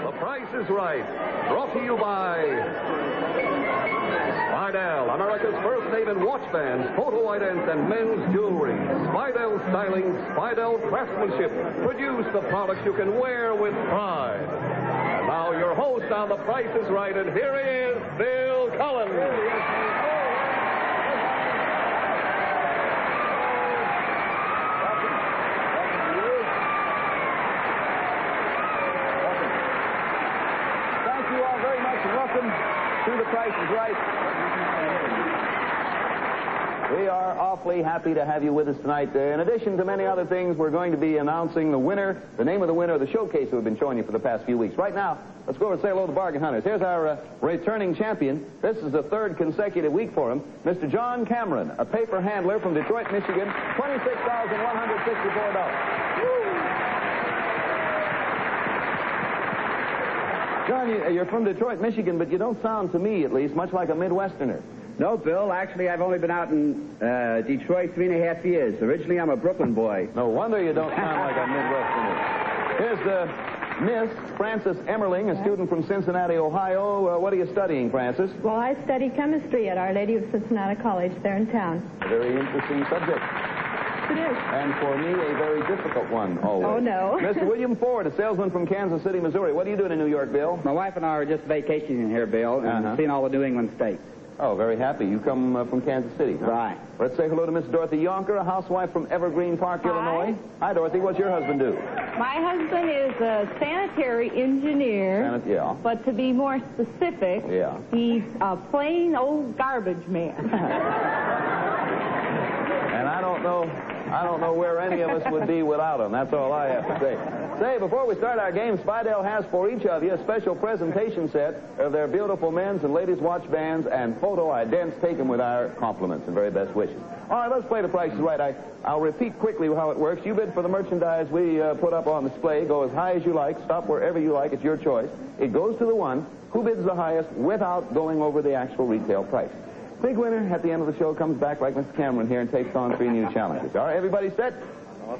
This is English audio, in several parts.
The Price is Right, brought to you by Spidell, America's first name in watch bands, photo idents, and men's jewelry. Spidell styling, Spidell craftsmanship produce the products you can wear with pride. And now your host on The Price is Right, and here he is, Bill Cullen. Thank you all very much, and welcome to The Price is Right. We are awfully happy to have you with us tonight. In addition to many other things, we're going to be announcing the winner, the name of the winner of the showcase that we've been showing you for the past few weeks. Right now, let's go over and say hello to Bargain Hunters. Here's our returning champion. This is the third consecutive week for him, Mr. John Cameron, a paper handler from Detroit, Michigan, $26,164. John, you're from Detroit, Michigan, but you don't sound, to me at least, much like a Midwesterner. No, Bill. Actually, I've only been out in Detroit 3.5 years. Originally, I'm a Brooklyn boy. No wonder you don't sound like a Midwesterner. Here's Miss Frances Emmerling, a student from Cincinnati, Ohio. What are you studying, Frances? Well, I study chemistry at Our Lady of Cincinnati College there in town. A very interesting subject. It is. And for me, a very difficult one, always. Oh, no. Mr. William Ford, a salesman from Kansas City, Missouri. What are you doing in New York, Bill? My wife and I are just vacationing here, Bill, and seeing all the New England states. Oh, very happy. You come from Kansas City, huh? Right. Let's say hello to Miss Dorothy Yonker, a housewife from Evergreen Park, Illinois. Hi, Dorothy. What's your husband do? My husband is a sanitary engineer. Yeah. But to be more specific, he's a plain old garbage man. And I don't know where any of us would be without him. That's all I have to say. Say, before we start our game, Spidell has for each of you a special presentation set of their beautiful men's and ladies' watch bands and photo idents taken with our compliments and very best wishes. All right, let's play The Price is Right. I'll repeat quickly how it works. You bid for the merchandise we put up on display. Go as high as you like. Stop wherever you like. It's your choice. It goes to the one who bids the highest without going over the actual retail price. Big winner at the end of the show comes back like Mr. Cameron here and takes on 3 new challenges. All right, everybody set?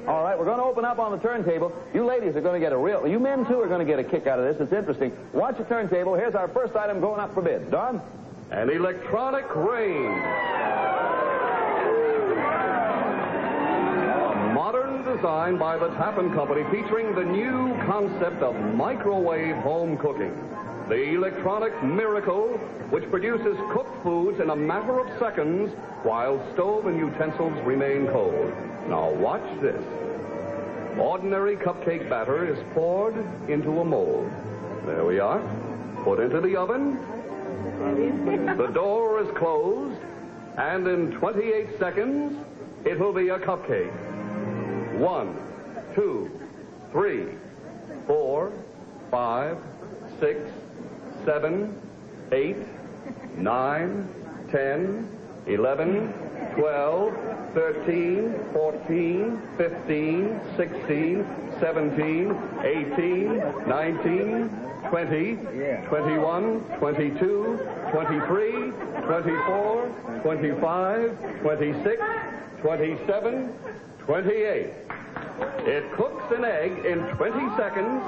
All right, we're going to open up on the turntable. You ladies are going to get you men too are going to get a kick out of this. It's interesting. Watch the turntable. Here's our first item going up for bids. Don? An electronic range. A modern design by the Tappan Company featuring the new concept of microwave home cooking. The electronic miracle, which produces cooked foods in a matter of seconds while stove and utensils remain cold. Now watch this. Ordinary cupcake batter is poured into a mold. There we are. Put into the oven. The door is closed, and in 28 seconds, it will be a cupcake. 1, 2, 3, 4, 5, 6, 7, 8, 9, 10, 11, 12, 13, 14, 15, 16, 17, 18, 19, 20, 21, 22, 23, 24, 25, 26, 27, 28. It cooks an egg in 20 seconds,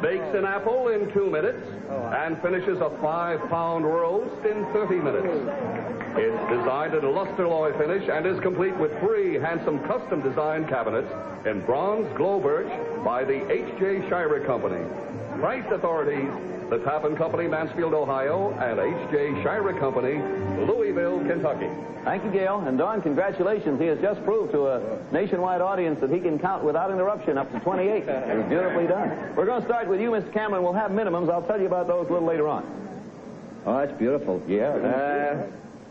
bakes an apple in 2 minutes, and finishes a 5-pound roast in 30 minutes. It's designed in a luster alloy finish and is complete with 3 handsome custom-designed cabinets in bronze glow birch by the H.J. Shire Company. Price authorities, the Tappan Company, Mansfield, Ohio, and H.J. Shire Company, Louisville, Kentucky. Thank you, Gail. And Don, congratulations. He has just proved to a nationwide audience that he can count without interruption up to 28. It's beautifully done. We're going to start with you, Mr. Cameron. We'll have minimums. I'll tell you about those a little later on. Oh, that's beautiful. Yeah.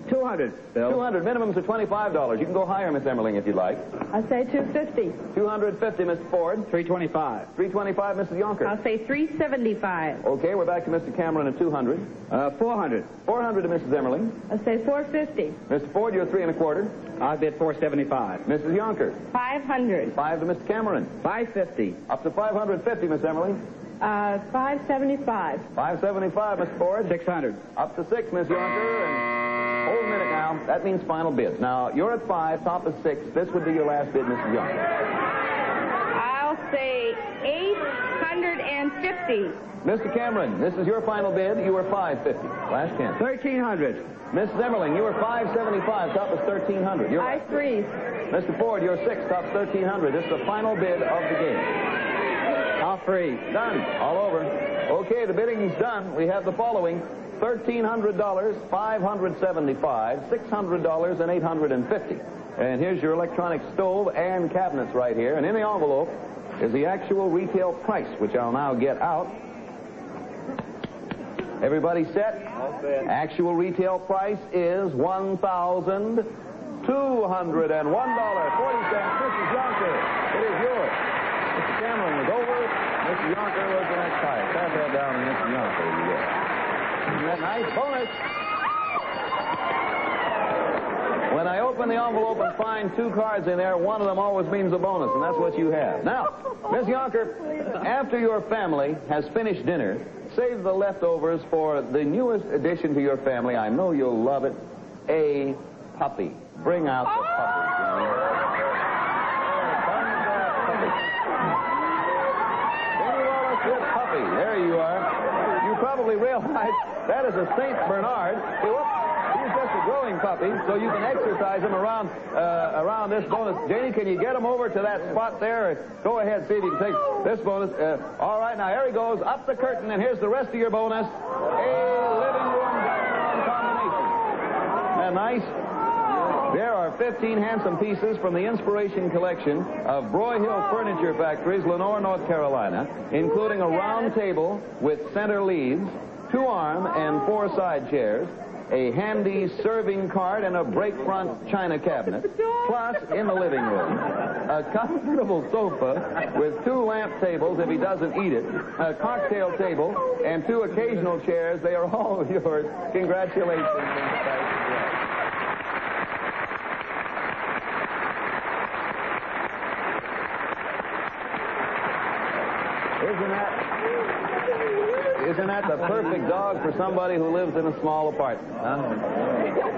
200, Bill. 200. Minimums are $25. You can go higher, Miss Emmerling, if you'd like. I say 250. 250, Mr. Ford. 325. 325, Mrs. Yonker. I'll say 375. Okay, we're back to Mr. Cameron at 200. 400. 400 to Mrs. Emmerling. I say 450. Mr. Ford, you're 3 1/4. I bid 475. Mrs. Yonker. 500. 5 to Mr. Cameron. 550. Up to 550, Miss Emmerling. 575. 575, Mr. Ford. 600. Up to 6, Miss Yonker. And hold a minute now. That means final bids. Now, you're at 5, top of 6. This would be your last bid, Mrs. Yonker. I'll say 850. 550. Mr. Cameron, this is your final bid. You were $550. Last chance. 1,300. Mrs. Emmerling, you were $575. Top is $1,300. You're I freeze. Mr. Ford, you're 6. Top's $1,300. This is the final bid of the game. I'll freeze. Done. All over. Okay, the bidding's done. We have the following: $1,300, $575, $600, and $850. And here's your electronic stove and cabinets right here. And in the envelope is the actual retail price, which I'll now get out. Everybody set? All set. Actual retail price is $1,201.40. Mrs. Yonker, it is yours. Mr. Cameron was over. Mrs. Yonker was the next highest. Pass that down to Mrs. Yonker. You get. Isn't that nice? Bonus. When I open the envelope and find 2 cards in there, one of them always means a bonus, and that's what you have. Now, Miss Yonker, after your family has finished dinner, save the leftovers for the newest addition to your family. I know you'll love it. A puppy. Bring out the puppy. Benny Wallace with puppy. There you are. You probably realize that is a St. Bernard. He's just a growing puppy, so you can exercise him around this bonus. Janie, can you get him over to that spot there? Go ahead, see if you can take this bonus. All right, now here he goes, up the curtain, and here's the rest of your bonus. A living room dining combination. Isn't that nice? There are 15 handsome pieces from the Inspiration Collection of Broyhill Furniture Factories, Lenore, North Carolina, including a round table with center leaves, 2 arm and 4 side chairs, a handy serving cart, and a break front china cabinet. Plus, in the living room, a comfortable sofa with 2 lamp tables if he doesn't eat it, a cocktail table, and 2 occasional chairs. They are all yours. Congratulations. Isn't that the perfect dog for somebody who lives in a small apartment? Huh?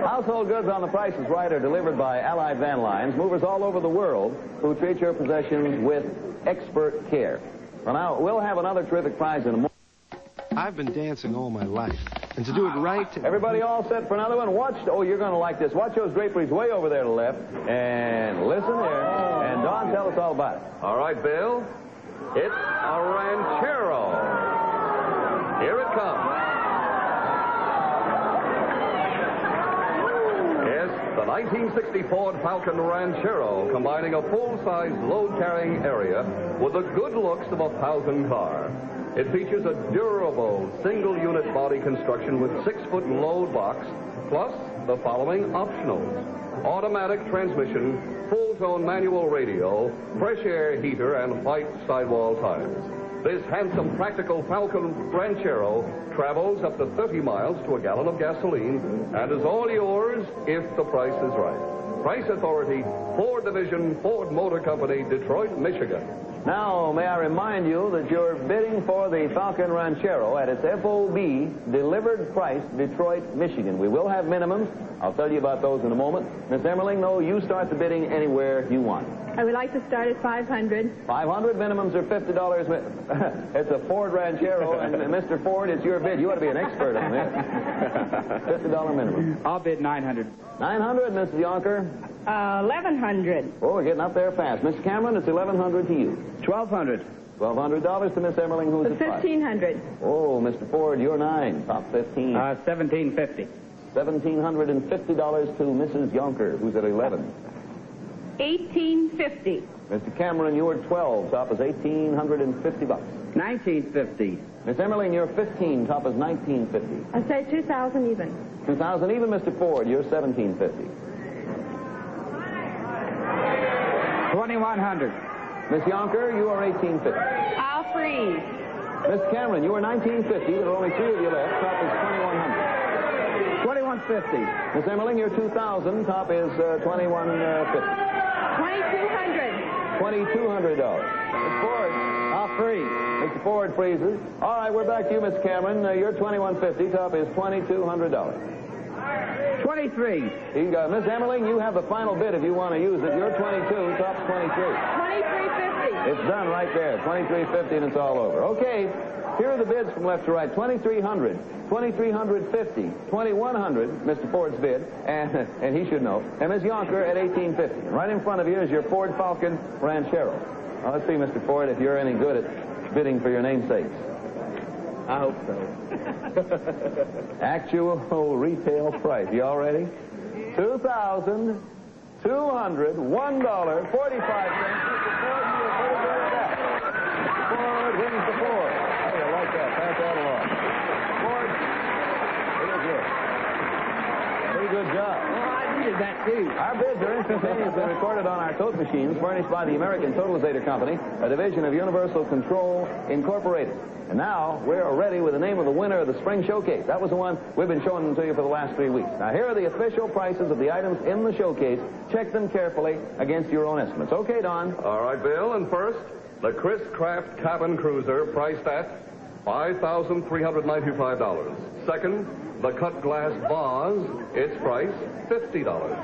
Household goods on the Price is Right are delivered by Allied Van Lines, movers all over the world who treat your possessions with expert care. Well, now, we'll have another terrific prize in a moment. I've been dancing all my life, and to do it right... Everybody all set for another one? Watch... Oh, you're going to like this. Watch those draperies way over there to the left, and listen there. And Don, tell us all about it. All right, Bill. It's a ranchero. Here it comes. Yes, the 1960 Ford Falcon Ranchero, combining a full-size load-carrying area with the good looks of a Falcon car. It features a durable single-unit body construction with 6-foot load box, plus the following optionals: automatic transmission, full-tone manual radio, fresh air heater, and white sidewall tires. This handsome, practical Falcon Ranchero travels up to 30 miles to a gallon of gasoline and is all yours if the price is right. Price authority, Ford Division, Ford Motor Company, Detroit, Michigan. Now, may I remind you that you're bidding for the Falcon Ranchero at its FOB delivered price, Detroit, Michigan. We will have minimums. I'll tell you about those in a moment. Miss Emmerling, though, you start the bidding anywhere you want. I would like to start at 500. 500 minimums are $50. It's a Ford Ranchero, and Mr. Ford, it's your bid. You ought to be an expert on this. $50 minimum. I'll bid 900. 900, Mrs. Yonker. 1,100. Oh, we're getting up there fast. Mr. Cameron, it's 1,100 to you. 1,200. $1,200 to Miss Emmerling, who's at 5. 1,500. Oh, Mr. Ford, you're 9. Top 15. 1,750. $1,750 to Mrs. Yonker, who's at 11. 1,850. Mr. Cameron, you're 12. Top is $1,850. 1,950. Miss Emmerling, you're 15. Top is $1,950. I say 2,000 even. 2,000 even, Mr. Ford. You're $1,750. 2,100. Miss Yonker, you are $1,850. I'll freeze. Miss Cameron, you are $1,950. There are only 3 of you left. Top is $2,100. 2,150. Miss Emmerling, you're 2,000. Top is $2,150. 2,200. $2,200. Miss Ford. I'll freeze. Mr. Ford freezes. All right, we're back to you, Miss Cameron. You're $2,150. Top is $2,200. 23. Miss Emmerling, you have the final bid if you want to use it. You're 22, tops 23. 23.50. It's done right there. 23.50 and it's all over. Okay, here are the bids from left to right. 2,300, 2,350, 2,100, Mr. Ford's bid, and he should know. And Ms. Yonker at 18.50. And right in front of you is your Ford Falcon Ranchero. Now, let's see, Mr. Ford, if you're any good at bidding for your namesakes. I hope so. Actual retail price. You all ready? $2,201.45. Mr. Ford, you were pretty good at that. Ford wins the Ford. Hey, I like that. Pass that along. Ford, pretty good job. Well, I needed that, too. Our bids are instantaneously recorded on our tote machines furnished by the American Totalizator Company, a division of Universal Control Incorporated. And now we're ready with the name of the winner of the Spring Showcase. That was the one we've been showing to you for the last 3 weeks. Now, here are the official prices of the items in the showcase. Check them carefully against your own estimates. Okay, Don? All right, Bill. And first, the Chris Craft Cabin Cruiser, priced at $5,395. Second, the cut glass vase, its price, $50.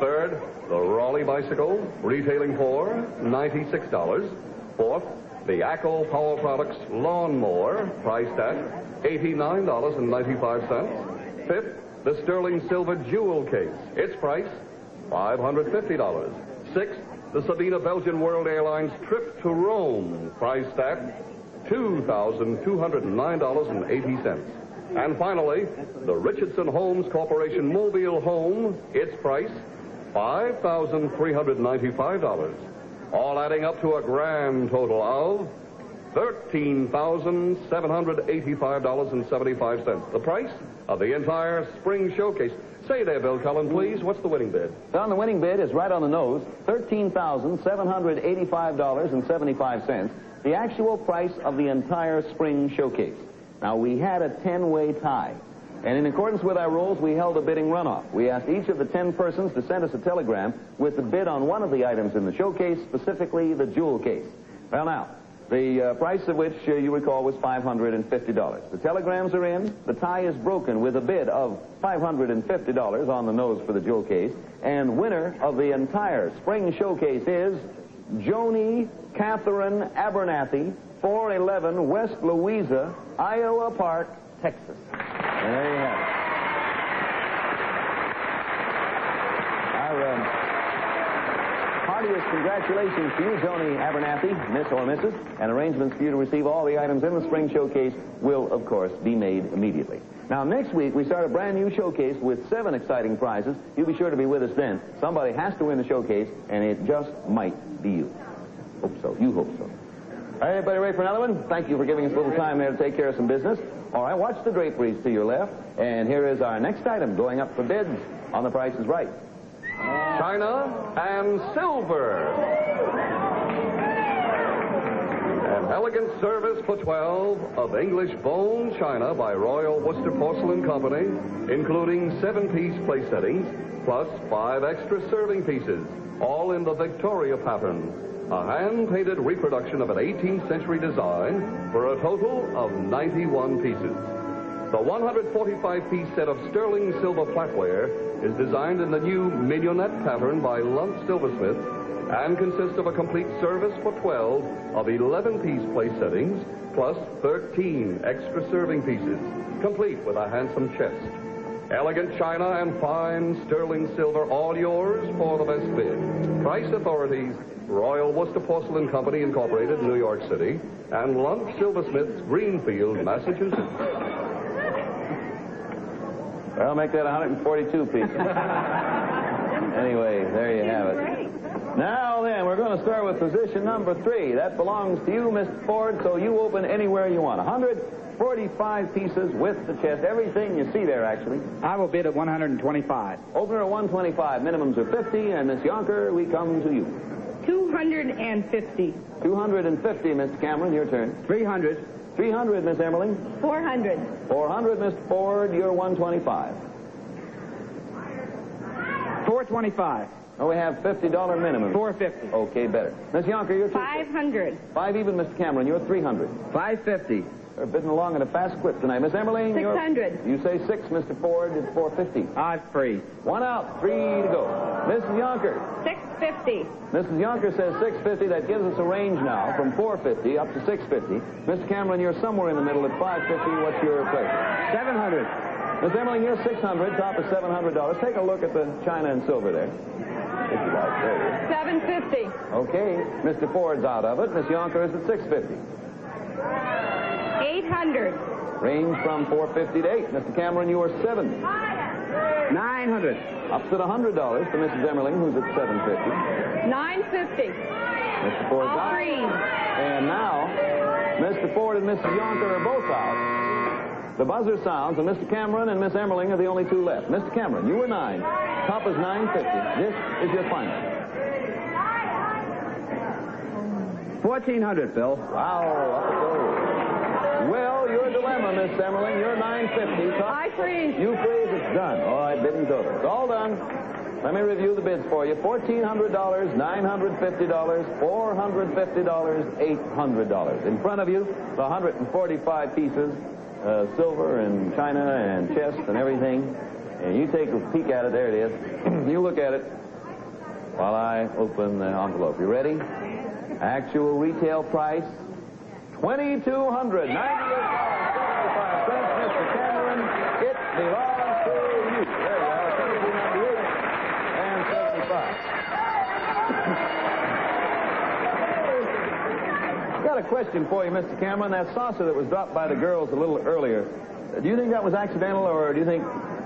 Third, the Raleigh bicycle, retailing for $96. Fourth, the ACO Power Products lawnmower, priced at $89.95. Fifth, the sterling silver jewel case, its price, $550. Sixth, the Sabina Belgian World Airlines trip to Rome, priced at $2,209.80. And finally, the Richardson Homes Corporation mobile home, its price, $5,395. All adding up to a grand total of $13,785.75. The price of the entire spring showcase. Say there, Bill Cullen, please, what's the winning bid? Don, the winning bid is right on the nose, $13,785.75. The actual price of the entire spring showcase. Now, we had a 10-way tie. And in accordance with our rules, we held a bidding runoff. We asked each of the 10 persons to send us a telegram with the bid on one of the items in the showcase, specifically the jewel case. Well, now, the price of which you recall was $550. The telegrams are in. The tie is broken with a bid of $550 on the nose for the jewel case. And winner of the entire spring showcase is Joni Catherine Abernathy, 411 West Louisa, Iowa Park, Texas. There you have it. Our heartiest congratulations to you, Joni Abernathy, Miss or Mrs., and arrangements for you to receive all the items in the spring showcase will, of course, be made immediately. Now, next week, we start a brand new showcase with 7 exciting prizes. You be sure to be with us then. Somebody has to win the showcase, and it just might be you. Hope so. You hope so. All right, everybody ready for another one? Thank you for giving us a little time there to take care of some business. All right, watch the draperies to your left. And here is our next item going up for bids on The Price is Right. China and silver. An elegant service for 12 of English bone china by Royal Worcester Porcelain Company, including 7-piece place settings, plus 5 extra serving pieces, all in the Victoria pattern. A hand-painted reproduction of an 18th century design for a total of 91 pieces. The 145-piece set of sterling silver flatware is designed in the new mignonette pattern by Lunt Silversmith and consists of a complete service for 12 of 11-piece place settings, plus 13 extra serving pieces, complete with a handsome chest. Elegant china and fine sterling silver, all yours for the best bid. Price authorities, Royal Worcester Porcelain Company, Incorporated, New York City, and Lunt Silversmiths, Greenfield, Massachusetts. Well, make that 142 pieces. Anyway, there you have it. Now then, we're going to start with position number 3. That belongs to you, Mr. Ford, so you open anywhere you want. 145 pieces with the chest. Everything you see there, actually. I will bid at 125. Opener at 125. Minimums are 50. And Miss Yonker, we come to you. 250. 250, Mr. Cameron, your turn. 300. 300, Miss Emmerling. 400. 400, Mr. Ford, you're 125. 425. Oh, we have $50 minimum. 450. Okay, better. Miss Yonker, you're 500. 5 even, Mr. Cameron, you're 300. 550. are bidding along at a fast clip tonight. Miss Emmeline, 600. You say 6, Mr. Ford. It's 450. Free. 1 out, 3 to go. Mrs. Yonker. 650. Mrs. Yonker says 650. That gives us a range now from 450 up to 650. Mr. Cameron, you're somewhere in the middle at 550. What's your pleasure? 700. Miss Emily, here's 600. Top is $700. Take a look at the china and silver there. If you like. There it is. 750. Okay. Mr. Ford's out of it. Miss Yonker is at 650. 800. Range from 450 to 8. Mr. Cameron, you are 7. 900. Ups at $100 to Mrs. Emmerling, who's at 750. 950. Mr. Ford's All out. three. And now, Mr. Ford and Mrs. Yonker are both out. The buzzer sounds, and Mr. Cameron and Miss Emmerling are the only two left. Mr. Cameron, you were 9. Top is 950. This is your final. 1,400, Bill. Wow, up it goes. Well, your dilemma, Miss Emmerling, you're 950. Top. I freeze. You freeze, it's done. All right, bidding's over. It's all done. Let me review the bids for you. $1,400, $950, $450, $800. In front of you, the 145 pieces, silver and china and chest and everything. And you take a peek at it. There it is. You look at it while I open the envelope. You ready? Actual retail price, $2,298.75. Mr. Cameron, it belongs to you. There you are, $2,298 and 75. Got a question for you, Mr. Cameron. That saucer that was dropped by the girls a little earlier, do you think that was accidental, or do you think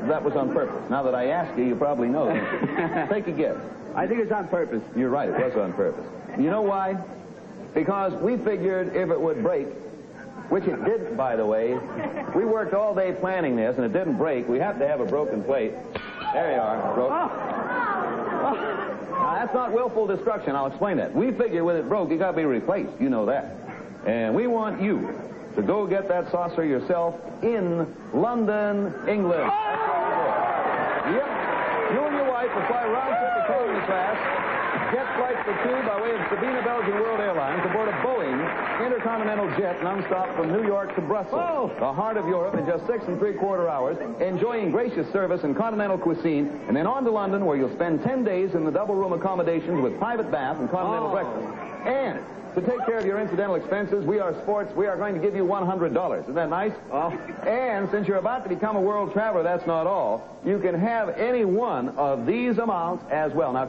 that was on purpose? Now that I ask you, you probably know. Take a guess. I think it's on purpose. You're right, it was on purpose. You know why? Because we figured if it would break, which it didn't, by the way. We worked all day planning this, and it didn't break. We have to have a broken plate. There you are. Broke. Oh. Now, that's not willful destruction. I'll explain that. We figured when it broke, it got to be replaced. You know that. And we want you to go get that saucer yourself in London, England. Yep. You and your wife will fly round-trip economy class, jet flights for 2 by way of Sabina Belgian World Airlines aboard a Boeing intercontinental jet nonstop from New York to Brussels, the heart of Europe, in just 6 3/4 hours, enjoying gracious service and continental cuisine, and then on to London, where you'll spend 10 days in the double-room accommodations with private bath and continental breakfast. And to take care of your incidental expenses, We Are Sports, we are going to give you $100. Isn't that nice? And since you're about to become a world traveler, that's not all. You can have any one of these amounts as well. Now,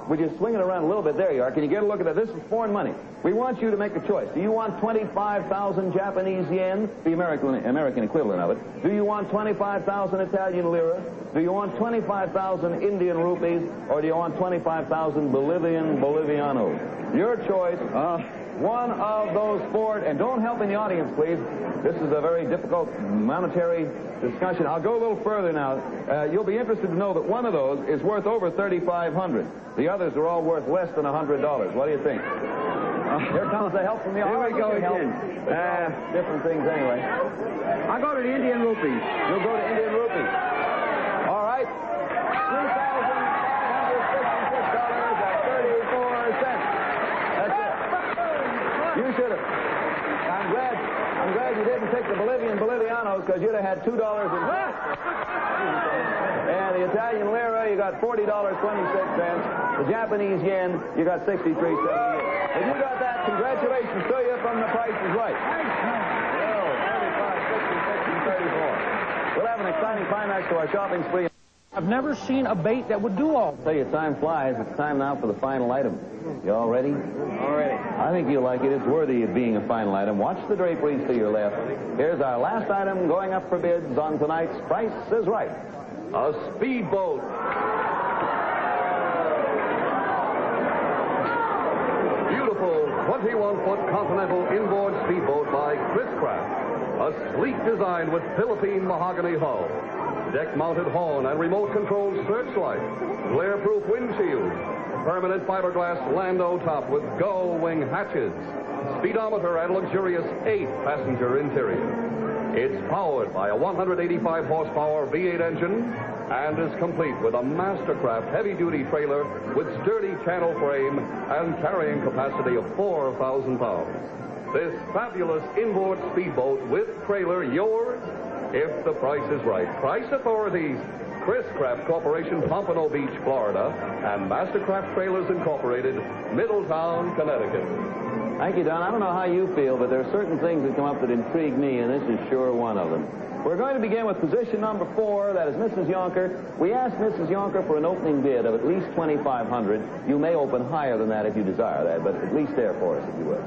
would you swing it around a little bit? There you are. Can you get a look at that? This is foreign money. We want you to make a choice. Do you want 25,000 Japanese yen, the American equivalent of it? Do you want 25,000 Italian lira? Do you want 25,000 Indian rupees? Or do you want 25,000 Bolivianos? Your choice. One of those 4. And don't help in the audience, please. This is a very difficult monetary discussion. I'll go a little further now. You'll be interested to know that one of those is worth over $3,500. The others are all worth less than $100. What do you think? Here comes the help from the audience. Here we go again. Different things anyway. I'll go to the Indian rupees. You'll go to Indian rupees. All right. $3,156.34. That's it. You should have. I'm glad you didn't take the Bolivianos, because you'd have had $2 in. And the Italian lira, you got $40.26. The Japanese yen, you got $63.78. If you got that, congratulations to you from The Price is Right. 35, 66, and 34. We'll have an exciting climax to our shopping spree. I've never seen a bait that would do all. I'll tell you, time flies. It's time now for the final item. You all ready? All ready. I think you'll like it. It's worthy of being a final item. Watch the draperies to your left. Here's our last item going up for bids on tonight's Price is Right. A speedboat. Beautiful 21-foot Continental inboard speedboat by Chris Craft. A sleek design with Philippine mahogany hull, deck-mounted horn and remote-controlled searchlight, glare-proof windshield, permanent fiberglass Lando top with gull wing hatches, speedometer and luxurious 8-passenger interior. It's powered by a 185-horsepower V8 engine and is complete with a Mastercraft heavy-duty trailer with sturdy channel frame and carrying capacity of 4,000 pounds. this fabulous inboard speedboat with trailer yours if the price is right. Price authorities, Chris Craft Corporation, Pompano Beach, Florida, and Mastercraft Trailers Incorporated, Middletown, Connecticut. Thank you, Don. I don't know how you feel, but there are certain things that come up that intrigue me, and this is sure one of them. We're going to begin with position number 4. That is Mrs. Yonker. We asked Mrs. Yonker for an opening bid of at least $2,500. You may open higher than that if you desire that, but at least there for us, if you will.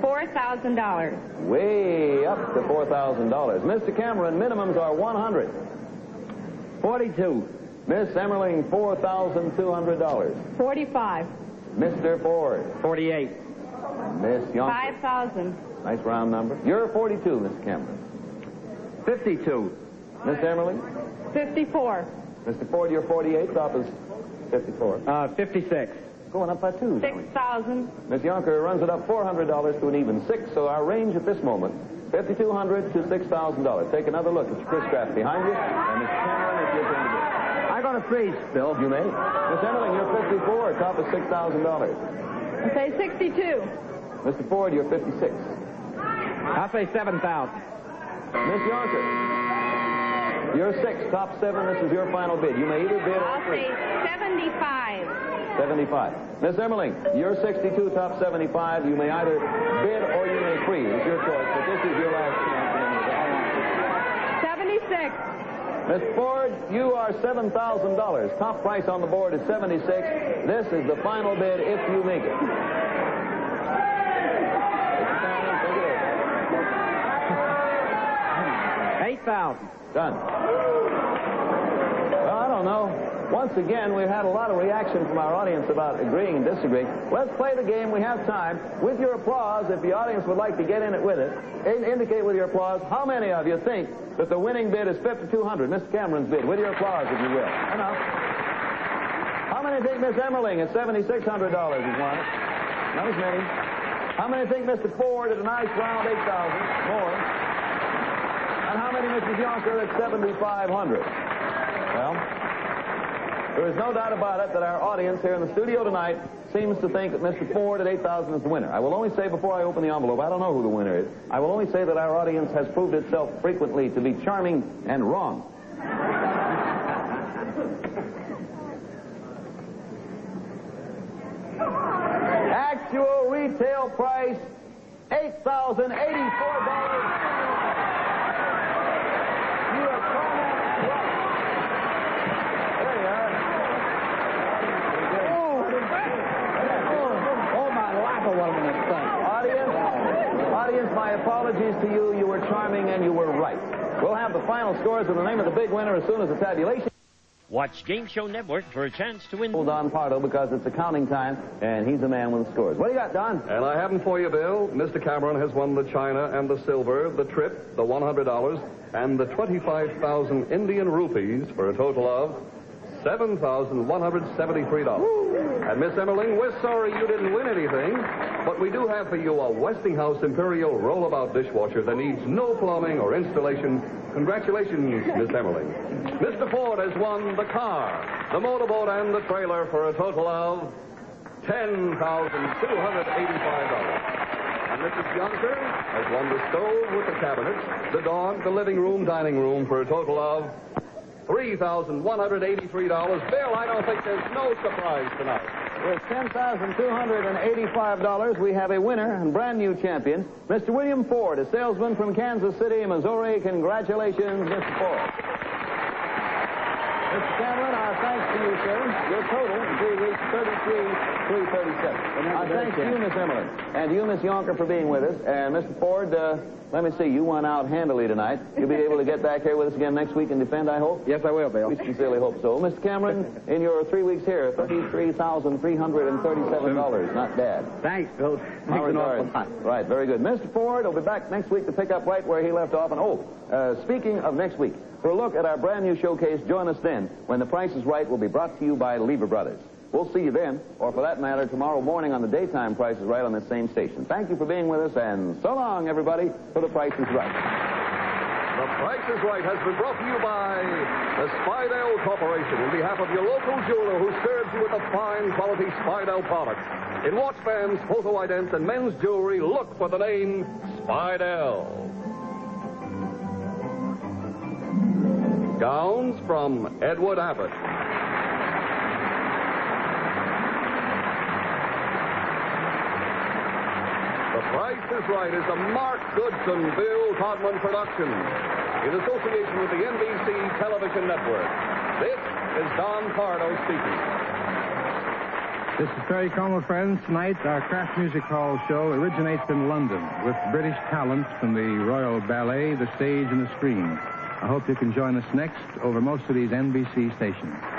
$4,000. Way up to $4,000. Mr. Cameron, minimums are $100. 42. Miss Emmerling, $4,200. 45. Mr. Ford. 48. Miss Yonker. 5,000. Nice round number. You're 42, Mr. Cameron. 52. Miss Emmerling. 54. Mr. Ford, you're 48. Top is 54. 56. Going up by 2. 6,000. Miss Yonker runs it up $400 to an even 6, so our range at this moment, $5,200 to $6,000. Take another look at your Chris Craft behind you, and Miss Cameron, if you're going to do it. I'm going to freeze, Bill. You may. Miss Emmerling, you're 54. Top is $6,000. I say 62. Mr. Ford, you're 56. I'll say 7,000. Miss Yonker, you're 6. Top 7. This is your final bid. You may either bid or I'll freeze. say 75. 75. Miss Emmerling, you're 62, top 75. You may either bid or you may freeze. It's your choice, but this is your last chance. 76. Miss Ford, you are $7,000. Top price on the board is 76. This is the final bid if you make it. $8,000. Done. Well, I don't know. Once again, we've had a lot of reaction from our audience about agreeing and disagreeing. Let's play the game. We have time. With your applause, if the audience would like to get in it with it, indicate with your applause how many of you think that the winning bid is $5,200, Mr. Cameron's bid. With your applause, if you will. Enough. How many think Miss Emmerling at $7,600 is one? Not as many. How many think Mr. Ford at a nice round $8,000? More. And how many Mrs. Yonker at $7,500? Well, there is no doubt about it that our audience here in the studio tonight seems to think that Mr. Ford at $8,000 is the winner. I will only say before I open the envelope, I don't know who the winner is. I will only say that our audience has proved itself frequently to be charming and wrong. Actual retail price, $8,084. Audience, my apologies to you. You were charming and you were right. We'll have the final scores and the name of the big winner as soon as the tabulation. Watch Game Show Network for a chance to win. Hold on, Pardo, because it's accounting time, and he's the man with the scores. What do you got, Don? And I have them for you, Bill. Mr. Cameron has won the china and the silver, the trip, the $100, and the 25,000 Indian rupees for a total of $7,173. And Miss Emmerling, we're sorry you didn't win anything, but we do have for you a Westinghouse Imperial rollabout dishwasher that needs no plumbing or installation. Congratulations, Miss Emmerling. Mr. Ford has won the car, the motorboat, and the trailer for a total of $10,285. And Mrs. Yonker has won the stove with the cabinets, the dog, the living room, dining room for a total of $3,183. Bill, I don't think there's no surprise tonight. With $10,285, we have a winner and brand new champion, Mr. William Ford, a salesman from Kansas City, Missouri. Congratulations, Mr. Ford. Mr. Cameron, our thanks to you, sir. Your total reached $33,337. Our thanks to you, Miss Emmerling, and to you, Miss Yonker, for being with us. And Mr. Ford, let me see, you won out handily tonight. You'll be able to get back here with us again next week and defend, I hope? Yes, I will, Bill. We sincerely hope so. Mr. Cameron, in your 3 weeks here, $33,337. Not bad. Thanks, Bill. Our regards. Right, very good. Mr. Ford will be back next week to pick up right where he left off. And, speaking of next week, for a look at our brand new showcase, join us then when The Price is Right will be brought to you by Lever Brothers. We'll see you then, or for that matter, tomorrow morning on the daytime Price is Right on this same station. Thank you for being with us, and so long, everybody, for The Price is Right. The Price is Right has been brought to you by the Spidell Corporation on behalf of your local jeweler who serves you with the fine quality Spidell products. In watch bands, photo idents, and men's jewelry, look for the name Spidell. Gowns from Edward Abbott. The Price is Right is a Mark Goodson, Bill Todman production in association with the NBC Television Network. This is Don Pardo speaking. This is Terry Como, friends. Tonight, our Craft Music Hall show originates in London with British talent from the Royal Ballet, the stage, and the screen. I hope you can join us next over most of these NBC stations.